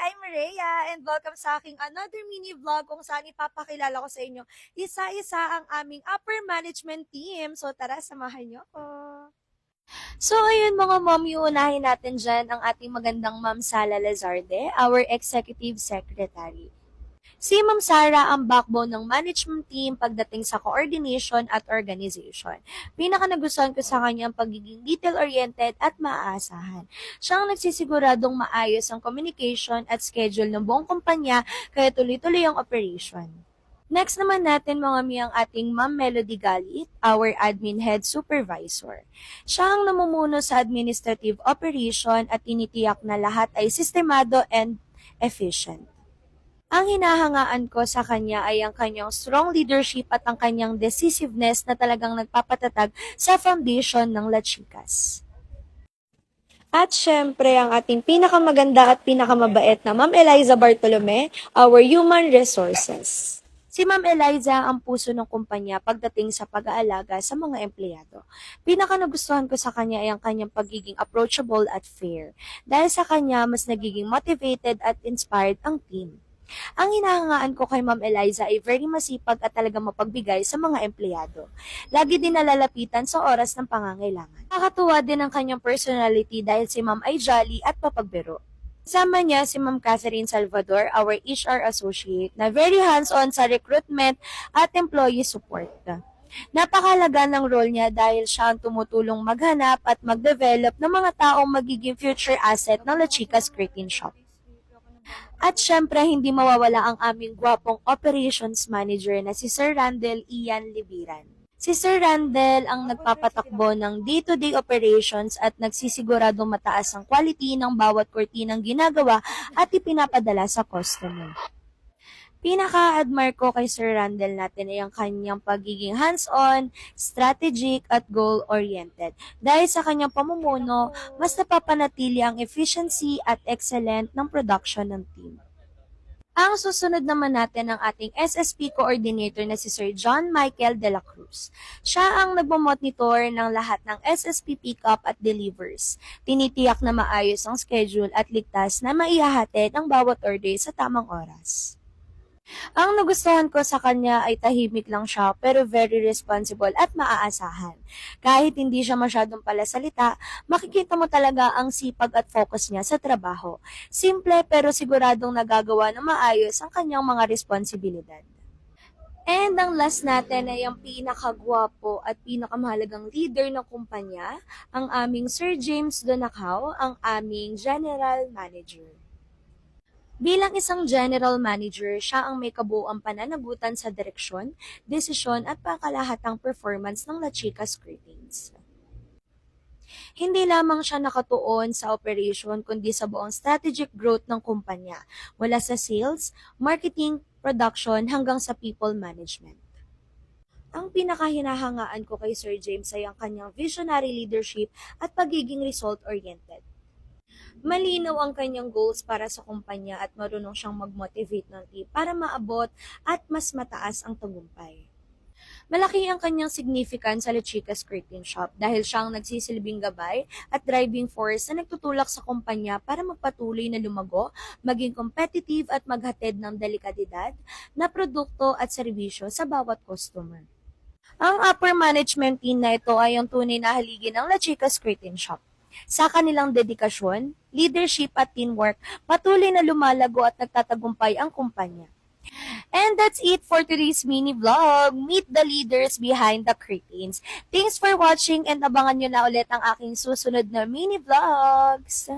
I'm Rhea and welcome sa aking another mini vlog kung saan ipapakilala ko sa inyo isa-isa ang aming upper management team. So tara, samahan niyo ako. So ayun mga mom, uunahin natin dyan ang ating magandang Ma'am Sala Lazarde, our Executive Secretary. Si Ma'am Sara ang backbone ng management team pagdating sa coordination at organization. Pinaka nagustuhan ko sa kanya ang pagiging detail-oriented at maaasahan. Siya ang nagsisiguradong maayos ang communication at schedule ng buong kumpanya kaya tuloy-tuloy ang operation. Next naman natin mga miyang ating Ma'am Melody Galit, our Admin Head Supervisor. Siya ang namumuno sa administrative operation at tinitiyak na lahat ay sistemado and efficient. Ang hinahangaan ko sa kanya ay ang kanyang strong leadership at ang kanyang decisiveness na talagang nagpapatatag sa foundation ng La Chicas. At syempre, ang ating pinakamaganda at pinakamabait na Ma'am Eliza Bartolome, our Human Resources. Si Ma'am Eliza ang puso ng kumpanya pagdating sa pag-aalaga sa mga empleyado. Pinaka nagustuhan ko sa kanya ay ang kanyang pagiging approachable at fair. Dahil sa kanya, mas nagiging motivated at inspired ang team. Ang hinahangaan ko kay Ma'am Eliza ay very masipag at talagang mapagbigay sa mga empleyado. Lagi din nalalapitan sa oras ng pangangailangan. Nakakatuwa din ang kanyang personality dahil si Ma'am ay jolly at papagbiro. Kasama niya si Ma'am Catherine Salvador, our HR associate, na very hands-on sa recruitment at employee support. Napakalaga ng role niya dahil siya ang tumutulong maghanap at mag-develop ng mga taong magiging future asset ng La Chicas Curtain Shop. At syempre, hindi mawawala ang aming gwapong operations manager na si Sir Randel Ian Libiran. Si Sir Randel ang nagpapatakbo ng day-to-day operations at nagsisiguradong mataas ang quality ng bawat kurtinang ginagawa at ipinapadala sa customer. Pinaka-admire ko kay Sir Randel natin ay ang kanyang pagiging hands-on, strategic at goal-oriented. Dahil sa kanyang pamumuno, mas napapanatili ang efficiency at excellent ng production ng team. Ang susunod naman natin ang ating SSP coordinator na si Sir John Michael De La Cruz. Siya ang nagmamonitor ng lahat ng SSP pick-up at delivers. Tinitiyak na maayos ang schedule at ligtas na maihahatid ang bawat order sa tamang oras. Ang nagustuhan ko sa kanya ay tahimik lang siya pero very responsible at maaasahan. Kahit hindi siya masyadong palasalita, makikita mo talaga ang sipag at focus niya sa trabaho. Simple pero siguradong nagagawa ng maayos ang kanyang mga responsibilidad. And ang last natin ay ang pinakagwapo at pinakamahalagang leader ng kumpanya, ang aming Sir James Donacao, ang aming General Manager. Bilang isang general manager, siya ang may kabuuang pananagutan sa direksyon, desisyon at pangkalahatang performance ng La Chicas Curtains. Hindi lamang siya nakatuon sa operation kundi sa buong strategic growth ng kumpanya, mula sa sales, marketing, production hanggang sa people management. Ang pinakahinahangaan ko kay Sir James ay ang kanyang visionary leadership at pagiging result-oriented. Malinaw ang kanyang goals para sa kumpanya at marunong siyang mag-motivate ng team para maabot at mas mataas ang tagumpay. Malaki ang kanyang significance sa La Chicas Curtain Shop dahil siya ang nagsisilbing gabay at driving force na nagtutulak sa kumpanya para magpatuloy na lumago, maging competitive at maghatid ng delikadidad na produkto at serbisyo sa bawat customer. Ang upper management team na ito ay ang tunay na haligi ng La Chicas Curtain Shop. Sa kanilang dedikasyon, leadership at teamwork, patuloy na lumalago at nagtatagumpay ang kumpanya. And that's it for today's mini vlog. Meet the leaders behind the curtains. Thanks for watching and abangan nyo na ulit ang aking susunod na mini vlogs.